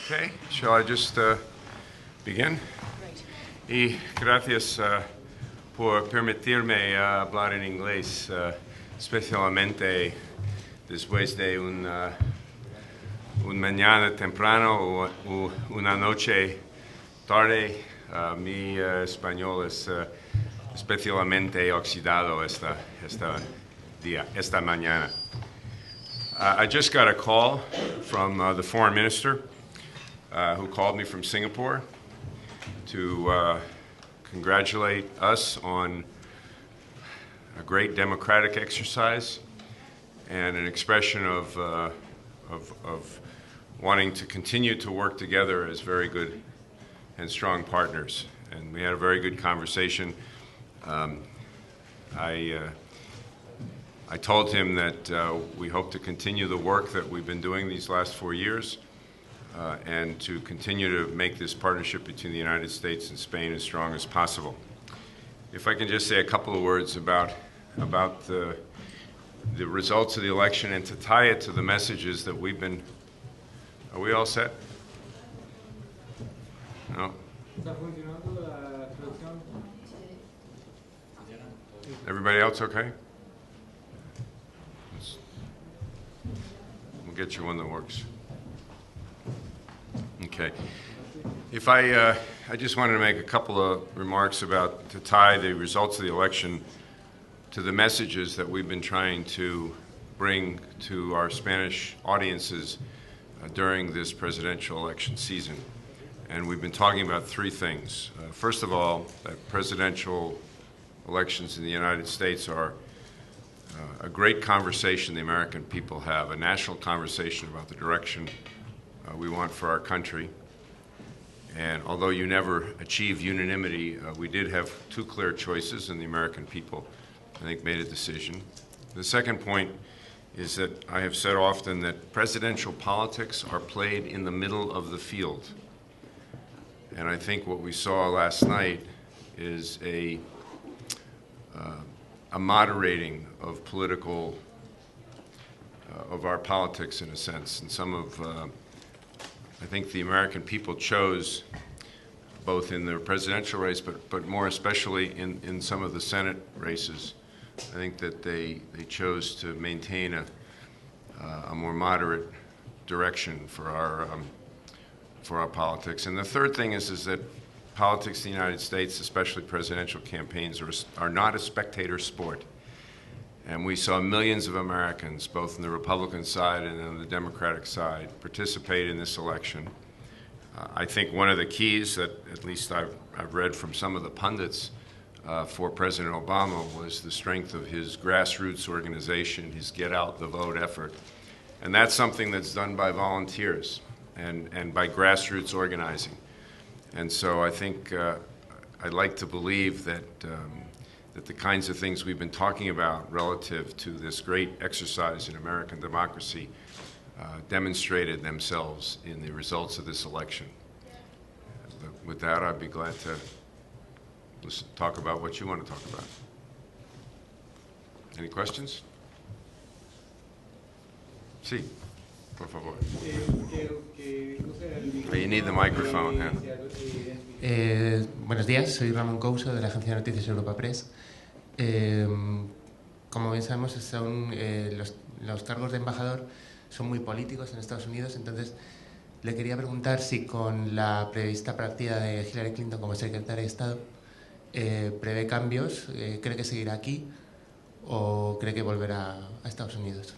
Okay, shall I just begin? Y gracias por permitirme hablar en inglés, especialmente después de un mañana temprano o una noche tarde. Mi español es especialmente oxidado esta mañana. I just got a call from the foreign minister who called me from Singapore to congratulate us on a great democratic exercise and an expression of wanting to continue to work together as very good and strong partners. And we had a very good conversation. I told him that we hope to continue the work that we've been doing these last 4 years and to continue to make this partnership between the United States and Spain as strong as possible. If I can just say a couple of words about the results of the election and to tie it to the messages that we've been... Are we all set? No? Everybody else okay? We'll get you one that works. Okay. If I just wanted to make a couple of remarks to tie the results of the election to the messages that we've been trying to bring to our Spanish audiences during this presidential election season. And we've been talking about three things. First of all, that presidential elections in the United States are a great conversation the American people have, a national conversation about the direction we want for our country. And although you never achieve unanimity, we did have two clear choices, and the American people, I think, made a decision. The second point is that I have said often that presidential politics are played in the middle of the field. And I think what we saw last night is a moderating of of our politics in a sense. And I think the American people chose, both in the presidential race, but more especially in some of the Senate races, I think that they chose to maintain a more moderate direction for our politics. And the third thing is that politics in the United States, especially presidential campaigns, are not a spectator sport. And we saw millions of Americans, both on the Republican side and on the Democratic side, participate in this election. I think one of the keys that, at least I've read from some of the pundits for President Obama, was the strength of his grassroots organization, his get out the vote effort. And that's something that's done by volunteers and by grassroots organizing. And so I think I'd like to believe that the kinds of things we've been talking about relative to this great exercise in American democracy demonstrated themselves in the results of this election. With that, I'd be glad to talk about what you want to talk about. Any questions? Sí, por favor. You need the microphone. Yeah. Buenos días, soy Ramón Couso de la agencia de noticias Europa Press. Como bien sabemos, los cargos de embajador son muy políticos en Estados Unidos, entonces le quería preguntar si con la prevista partida de Hillary Clinton como secretaria de Estado prevé cambios, cree que seguirá aquí o cree que volverá a Estados Unidos.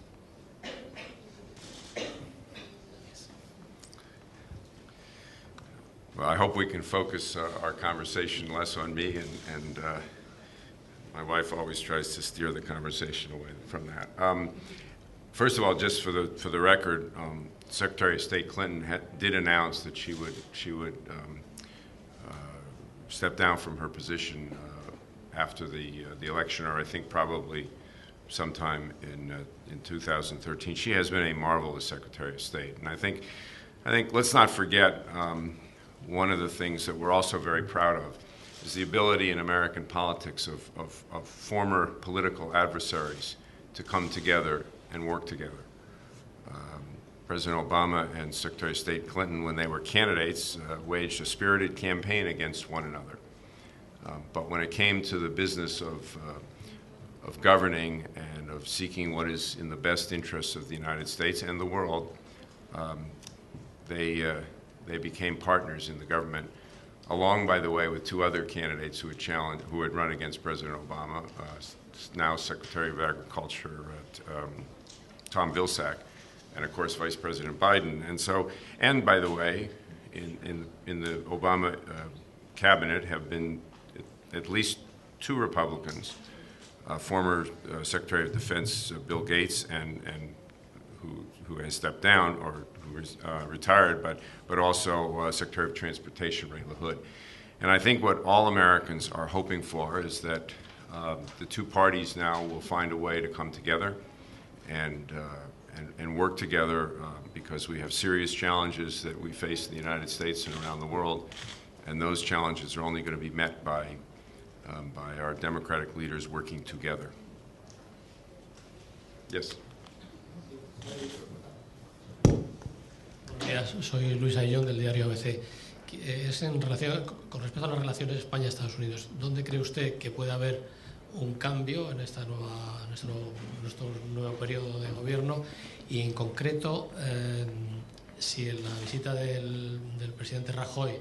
Well, I hope we can focus our conversation less on me, and my wife always tries to steer the conversation away from that. First of all, just for the record, Secretary of State Clinton did announce that she would step down from her position after the election, or I think probably sometime in 2013. She has been a marvelous Secretary of State, and I think let's not forget. One of the things that we're also very proud of is the ability in American politics of former political adversaries to come together and work together. President Obama and Secretary of State Clinton, when they were candidates, waged a spirited campaign against one another. But when it came to the business of governing and of seeking what is in the best interests of the United States and the world, they became partners in the government, along, by the way, with two other candidates who had run against President Obama, now Secretary of Agriculture Tom Vilsack, and of course Vice President Biden. And by the way, in the Obama cabinet have been at least two Republicans, former Secretary of Defense Bill Gates, and who has stepped down or who is retired, but also Secretary of Transportation Ray LaHood. And I think what all Americans are hoping for is that the two parties now will find a way to come together and work together because we have serious challenges that we face in the United States and around the world, and those challenges are only going to be met by our democratic leaders working together. Yes. Buenos días, soy Luis Ayllón del diario ABC. Es en relación, con respecto a las relaciones España y Estados Unidos, ¿dónde cree usted que puede haber un cambio en nuestro nuevo periodo de gobierno? Y en concreto, si en la visita del presidente Rajoy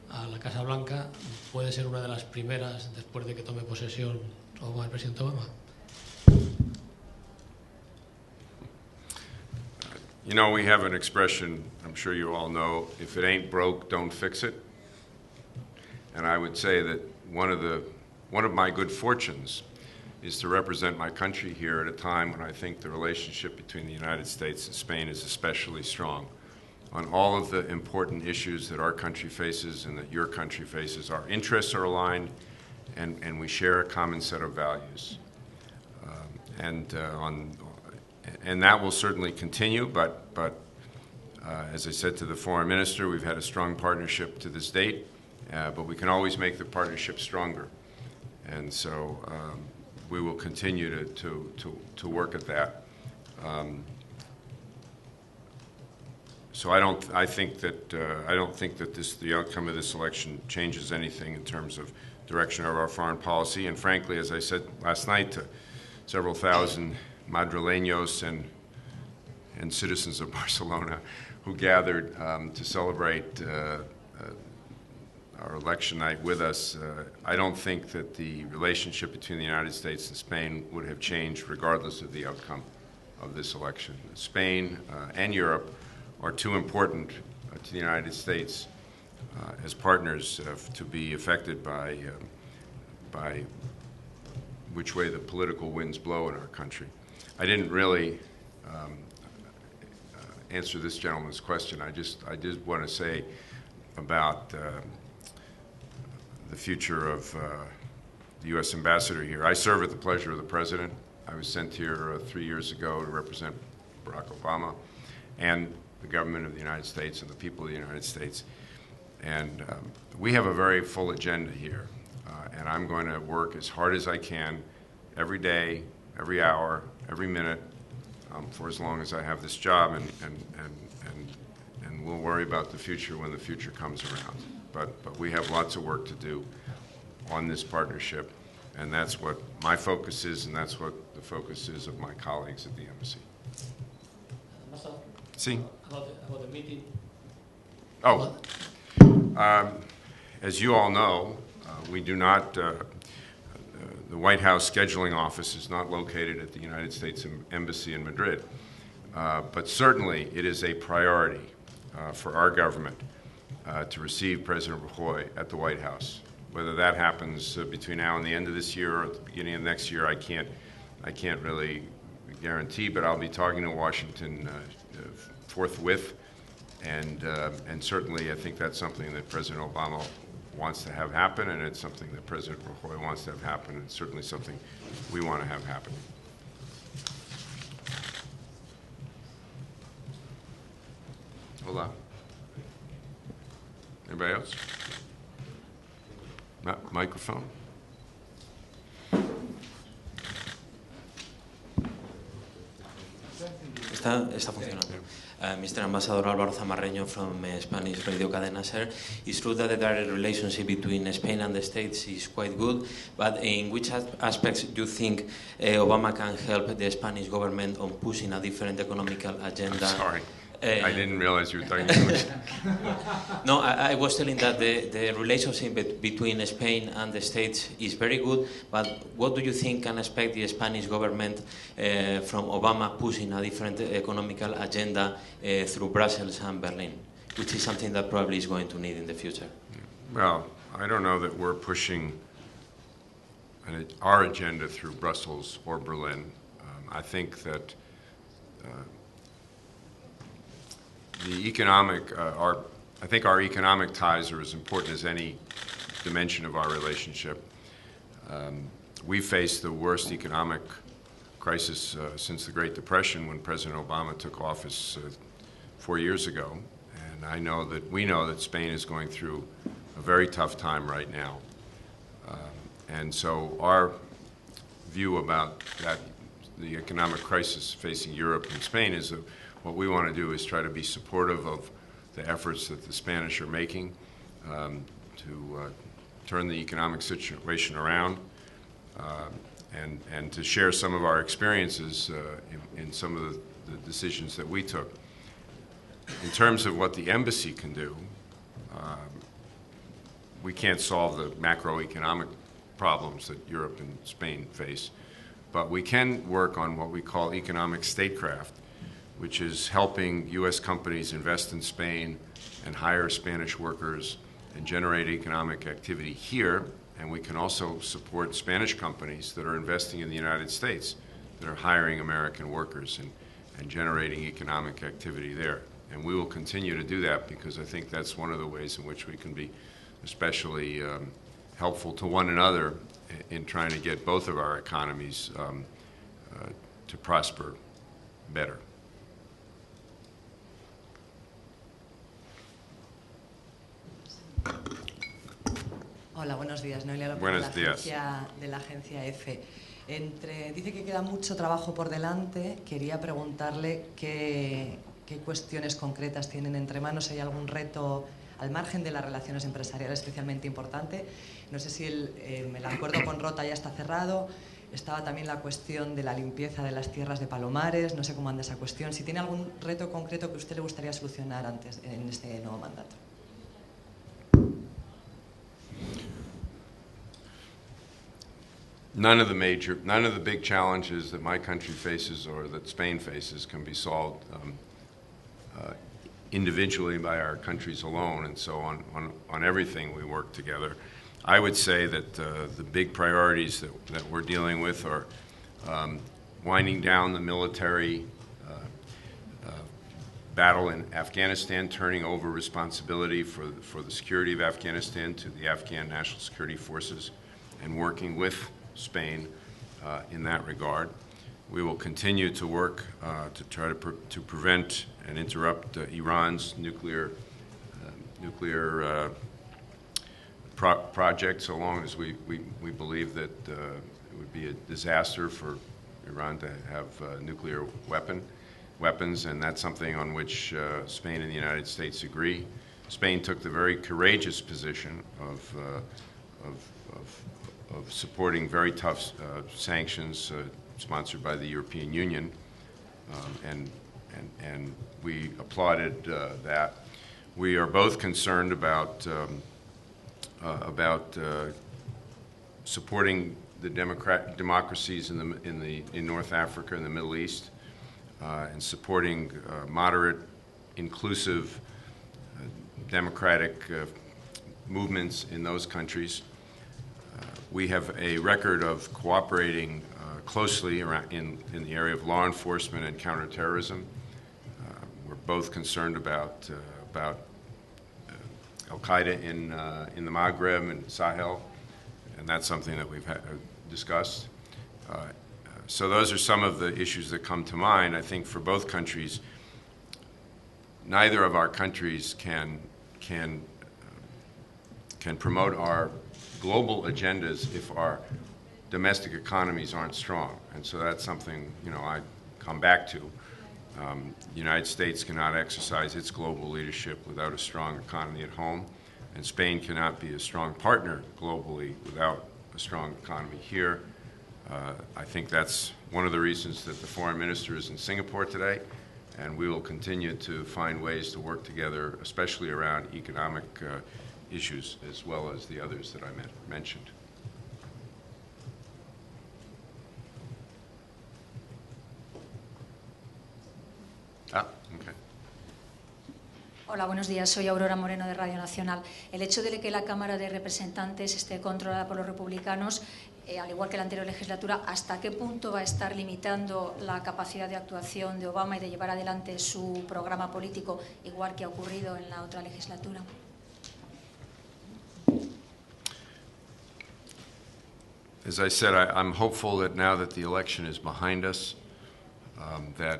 a la Casa Blanca puede ser una de las primeras después de que tome posesión el presidente Obama. You know, we have an expression, I'm sure you all know, if it ain't broke, don't fix it. And I would say that one of my good fortunes is to represent my country here at a time when I think the relationship between the United States and Spain is especially strong. On all of the important issues that our country faces and that your country faces, our interests are aligned and we share a common set of values. And that will certainly continue, but as I said to the foreign minister, we've had a strong partnership to this date, but we can always make the partnership stronger. And so we will continue to work at that. So I don't think that the outcome of this election changes anything in terms of direction of our foreign policy. And frankly, as I said last night to several thousand Madrileños and citizens of Barcelona who gathered to celebrate our election night with us, I don't think that the relationship between the United States and Spain would have changed regardless of the outcome of this election. Spain and Europe are too important to the United States as partners to be affected by which way the political winds blow in our country. I didn't really answer this gentleman's question. I did want to say about the future of the U.S. ambassador here. I serve at the pleasure of the president. I was sent here 3 years ago to represent Barack Obama and the government of the United States and the people of the United States. And we have a very full agenda here. And I'm going to work as hard as I can every day, every hour, every minute for as long as I have this job, and we'll worry about the future when the future comes around. But we have lots of work to do on this partnership, and that's what my focus is, and that's what the focus is of my colleagues at the embassy. See? About the meeting. Oh, as you all know, we do not, the White House scheduling office is not located at the United States Embassy in Madrid. But certainly it is a priority for our government to receive President Rajoy at the White House. Whether that happens between now and the end of this year or at the beginning of next year, I can't really guarantee, but I'll be talking to Washington forthwith. And certainly I think that's something that President Obama wants to have happen, and it's something that President Rajoy wants to have happen, and it's certainly something we want to have happen. Hola. Anybody else? Microphone? Está funcionando. Mr. Ambassador Álvaro Zamarreño from Spanish radio cadena SER. It's true that the direct relationship between Spain and the States is quite good, but in which aspects do you think Obama can help the Spanish government on pushing a different economical agenda? I'm sorry. I didn't realize you were talking English. No, I was telling that the relationship between Spain and the States is very good, but what do you think can expect the Spanish government from Obama pushing a different economical agenda through Brussels and Berlin, which is something that probably is going to need in the future? Well, I don't know that we're pushing our agenda through Brussels or Berlin. I think that our economic ties are as important as any dimension of our relationship. We faced the worst economic crisis since the Great Depression when President Obama took office 4 years ago, and we know that Spain is going through a very tough time right now. And so our view about the economic crisis facing Europe and Spain is that what we want to do is try to be supportive of the efforts that the Spanish are making to turn the economic situation around and to share some of our experiences in some of the decisions that we took. In terms of what the embassy can do, we can't solve the macroeconomic problems that Europe and Spain face, but we can work on what we call economic statecraft, which is helping U.S. companies invest in Spain and hire Spanish workers and generate economic activity here. And we can also support Spanish companies that are investing in the United States, that are hiring American workers and generating economic activity there. And we will continue to do that because I think that's one of the ways in which we can be especially helpful to one another in trying to get both of our economies to prosper better. Hola, buenos días. Noelia López, Buenos días. de la agencia EFE. Dice que queda mucho trabajo por delante. Quería preguntarle qué cuestiones concretas tienen entre manos. ¿Hay algún reto al margen de las relaciones empresariales especialmente importante? No sé si el acuerdo con Rota ya está cerrado. Estaba también la cuestión de la limpieza de las tierras de Palomares. No sé cómo anda esa cuestión. Si tiene algún reto concreto que a usted le gustaría solucionar antes en este nuevo mandato. None of the big challenges that my country faces or that Spain faces can be solved individually by our countries alone, and so on everything we work together. I would say that the big priorities that we're dealing with are winding down the military battle in Afghanistan, turning over responsibility for the security of Afghanistan to the Afghan National Security Forces, and working with Spain in that regard. We will continue to work to try to prevent and interrupt Iran's nuclear project, so long as we believe that it would be a disaster for Iran to have nuclear weapons, and that's something on which Spain and the United States agree. Spain took the very courageous position of supporting very tough sanctions sponsored by the European Union, and we applauded that. We are both concerned about supporting the democracies in North Africa and the Middle East, and supporting moderate, inclusive, democratic movements in those countries. We have a record of cooperating closely in the area of law enforcement and counterterrorism. We're both concerned about Al-Qaeda in the Maghreb and Sahel, and that's something that we've discussed. So those are some of the issues that come to mind. I think for both countries, neither of our countries can promote our global agendas if our domestic economies aren't strong, and so that's something I come back to. The United States cannot exercise its global leadership without a strong economy at home, and Spain cannot be a strong partner globally without a strong economy here. I think that's one of the reasons that the foreign minister is in Singapore today, and we will continue to find ways to work together, especially around economic issues as well as the others that I mentioned. Okay. Hola, buenos días. Soy Aurora Moreno de Radio Nacional. El hecho de que la Cámara de Representantes esté controlada por los republicanos, al igual que la anterior legislatura, ¿hasta qué punto va a estar limitando la capacidad de actuación de Obama y de llevar adelante su programa político, igual que ha ocurrido en la otra legislatura? As I said, I'm hopeful that now that the election is behind us, that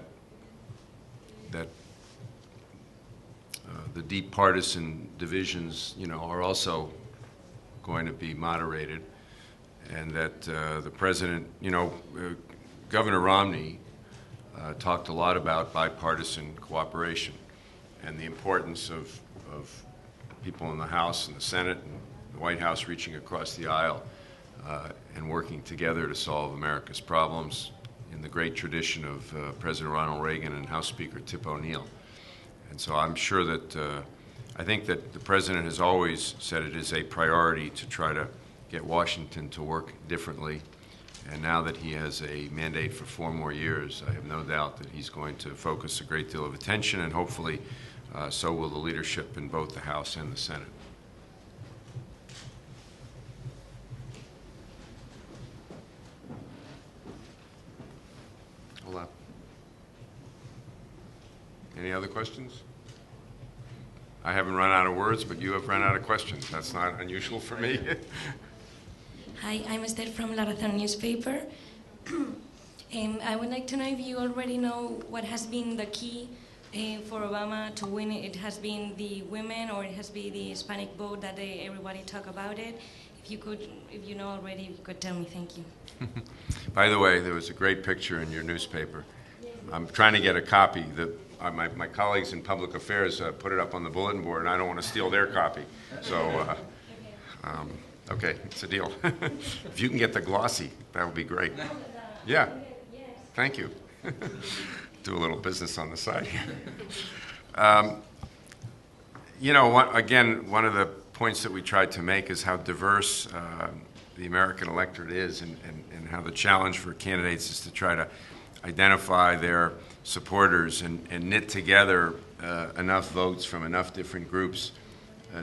the deep partisan divisions, are also going to be moderated, and that the president, Governor Romney talked a lot about bipartisan cooperation and the importance of people in the House and the Senate and the White House reaching across the aisle and working together to solve America's problems in the great tradition of President Ronald Reagan and House Speaker Tip O'Neill. And so I'm sure that, I think that the President has always said it is a priority to try to get Washington to work differently. And now that he has a mandate for 4 more years, I have no doubt that he's going to focus a great deal of attention, and hopefully so will the leadership in both the House and the Senate. Hola. Any other questions? I haven't run out of words, but you have run out of questions. That's not unusual for me. Hi, I'm Esther from La Razón newspaper. I would like to know if you already know what has been the key for Obama to win. It has been the women, or it has been the Hispanic vote that everybody talk about it. If you know already, you could tell me. Thank you. By the way, there was a great picture in your newspaper. I'm trying to get a copy. My colleagues in public affairs put it up on the bulletin board, and I don't want to steal their copy. So, okay, it's a deal. If you can get the glossy, that would be great. Yeah, thank you. Do a little business on the side here. One of the points that we tried to make is how diverse the American electorate is, and how the challenge for candidates is to try to identify their supporters and knit together enough votes from enough different groups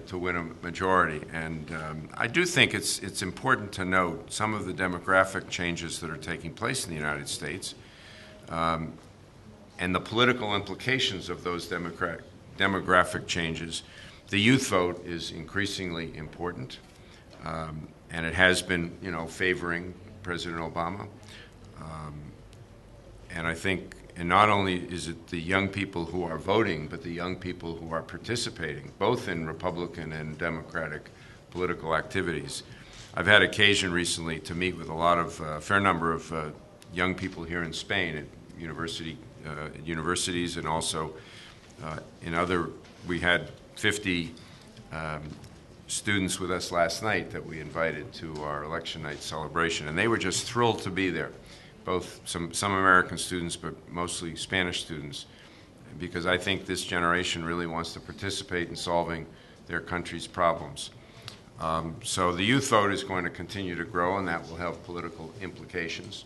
to win a majority. And I do think it's important to note some of the demographic changes that are taking place in the United States, and the political implications of those demographic changes. The youth vote is increasingly important, and it has been, favoring President Obama. And I think, and not only is it the young people who are voting, but the young people who are participating, both in Republican and Democratic political activities. I've had occasion recently to meet with a fair number of young people here in Spain at universities, and also we had 50 students with us last night that we invited to our election night celebration, and they were just thrilled to be there. Both some American students, but mostly Spanish students, because I think this generation really wants to participate in solving their country's problems. So the youth vote is going to continue to grow, and that will have political implications.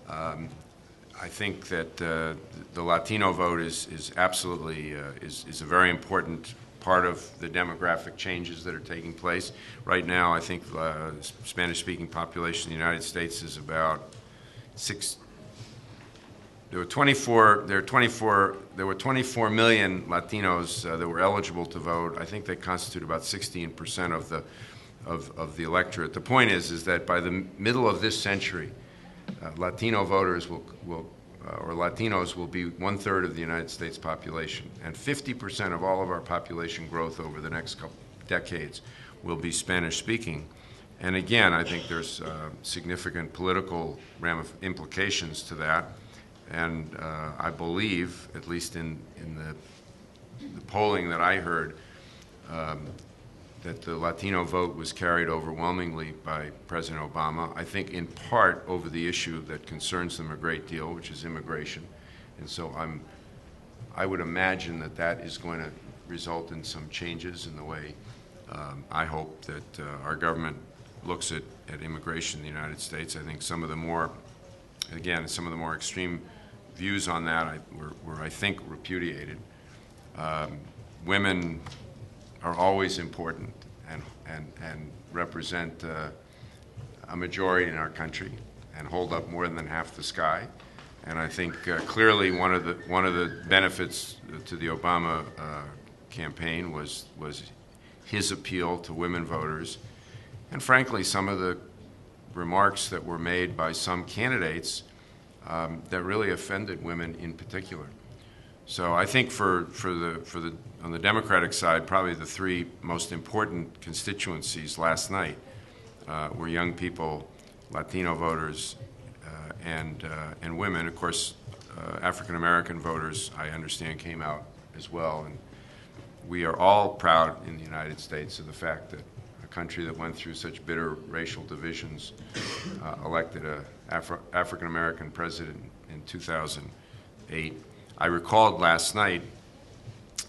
I think that the Latino vote is absolutely is a very important part of the demographic changes that are taking place. Right now, I think the Spanish-speaking population in the United States is about There were 24 million Latinos that were eligible to vote. I think they constitute about 16% of the electorate. The point is that by the middle of this century, Latino voters or Latinos will be 1/3 of the United States population, and 50% of all of our population growth over the next couple decades will be Spanish-speaking. And again, I think there's significant political implications to that, And I believe, at least in the polling that I heard, that the Latino vote was carried overwhelmingly by President Obama, I think in part over the issue that concerns them a great deal, which is immigration. And so I would imagine that that is going to result in some changes in the way I hope that our government looks at immigration in the United States. I think some of the more extreme views on that were I think, repudiated. Women are always important and represent a majority in our country and hold up more than half the sky. And I think clearly one of the benefits to the Obama campaign was his appeal to women voters, and frankly some of the remarks that were made by some candidates that really offended women in particular. So I think on the Democratic side, probably the three most important constituencies last night were young people, Latino voters, and women. Of course, African American voters, I understand, came out as well. And we are all proud in the United States of the fact that a country that went through such bitter racial divisions elected an African American president in 2008. I recalled last night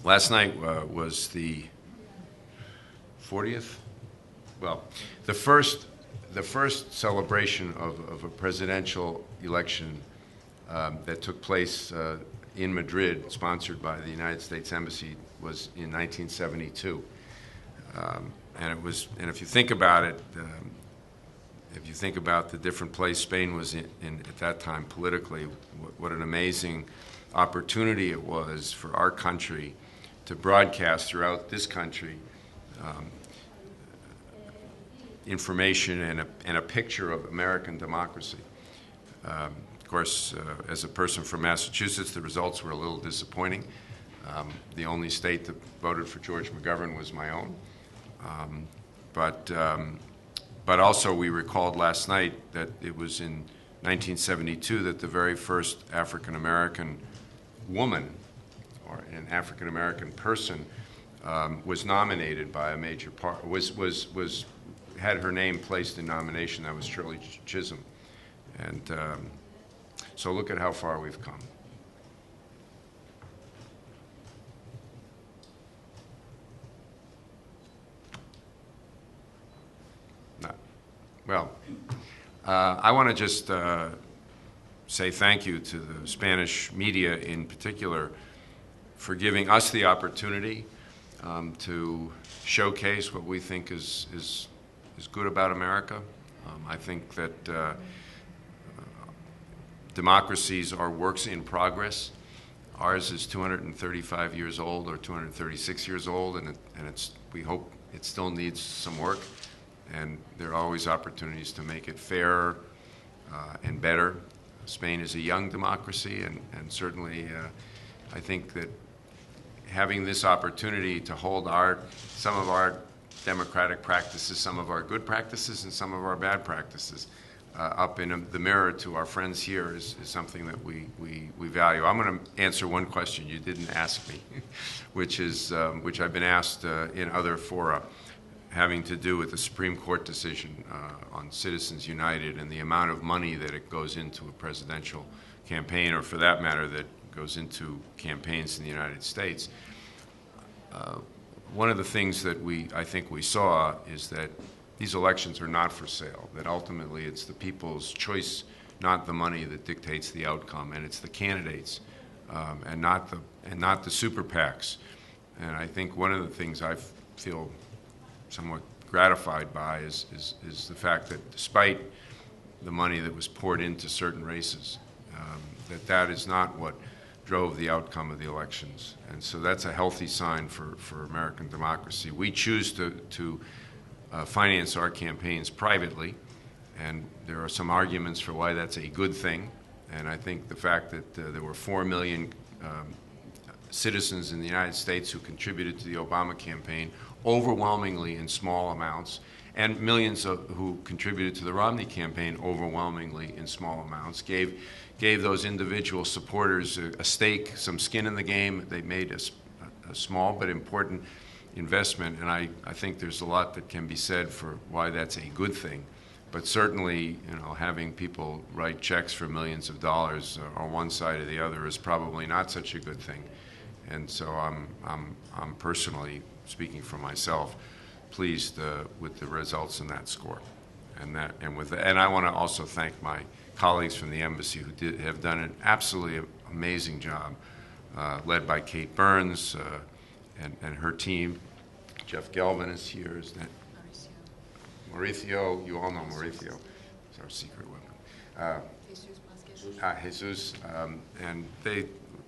was the 40th? Well, the first celebration of a presidential election that took place in Madrid, sponsored by the United States Embassy, was in 1972. And if you think about it, if you think about the different place Spain was in at that time politically, what an amazing opportunity it was for our country to broadcast throughout this country information and a picture of American democracy. Of course, as a person from Massachusetts, the results were a little disappointing. The only state that voted for George McGovern was my own. But also we recalled last night that it was in 1972 that the very first African American woman or an African American person was nominated by a major party, had her name placed in nomination. That was Shirley Chisholm. And so look at how far we've come. Well, I want to just say thank you to the Spanish media in particular for giving us the opportunity to showcase what we think is good about America. I think that democracies are works in progress. Ours is 235 years old or 236 years old, and we hope it still needs some work. And there are always opportunities to make it fairer and better. Spain is a young democracy, and certainly I think that having this opportunity to hold some of our democratic practices, some of our good practices, and some of our bad practices up in the mirror to our friends here is something that we value. I'm going to answer one question you didn't ask me, which I've been asked in other fora, having to do with the Supreme Court decision on Citizens United and the amount of money that it goes into a presidential campaign, or for that matter, that goes into campaigns in the United States. One of the things that I think we saw is that these elections are not for sale, that ultimately it's the people's choice, not the money, that dictates the outcome, and it's the candidates and not the super PACs. And I think one of the things I feel somewhat gratified by is the fact that despite the money that was poured into certain races, that is not what drove the outcome of the elections. And so that's a healthy sign for American democracy. We choose to finance our campaigns privately, and there are some arguments for why that's a good thing. And I think the fact that there were 4 million citizens in the United States who contributed to the Obama campaign overwhelmingly in small amounts, and millions who contributed to the Romney campaign overwhelmingly in small amounts, gave those individual supporters a stake, some skin in the game. They made a small but important investment, and I think there's a lot that can be said for why that's a good thing. But certainly, having people write checks for millions of dollars on one side or the other is probably not such a good thing. And so I'm personally, speaking for myself, pleased with the results in that score. And I want to also thank my colleagues from the embassy who have done an absolutely amazing job, led by Kate Burns and her team. Jeff Gelman is here. Is that Mauricio? You all know Mauricio. It's our secret weapon. Jesus,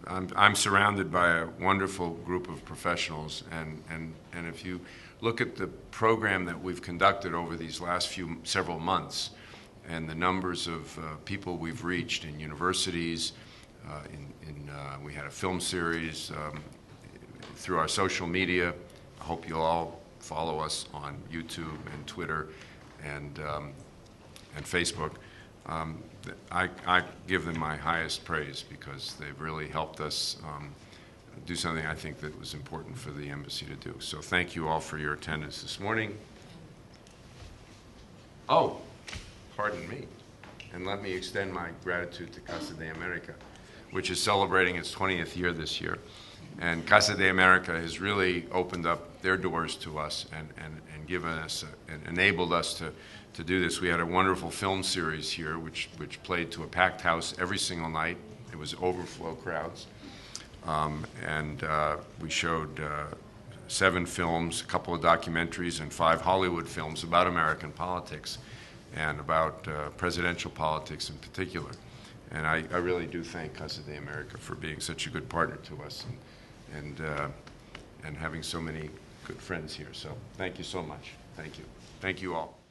and I'm surrounded by a wonderful group of professionals, and if you look at the program that we've conducted over these last several months, and the numbers of people we've reached in universities, we had a film series through our social media. I hope you'll all follow us on YouTube and Twitter and Facebook. I give them my highest praise because they've really helped us do something I think that was important for the embassy to do. So thank you all for your attendance this morning. Oh, pardon me. And let me extend my gratitude to Casa de América, which is celebrating its 20th year this year. And Casa de América has really opened up their doors to us and given us and enabled us to do this. We had a wonderful film series here, which played to a packed house every single night. It was overflow crowds. We showed 7 films, a couple of documentaries, and 5 Hollywood films about American politics and about presidential politics in particular. And I really do thank Casa de América for being such a good partner to us and having so many good friends here. So thank you so much. Thank you. Thank you all.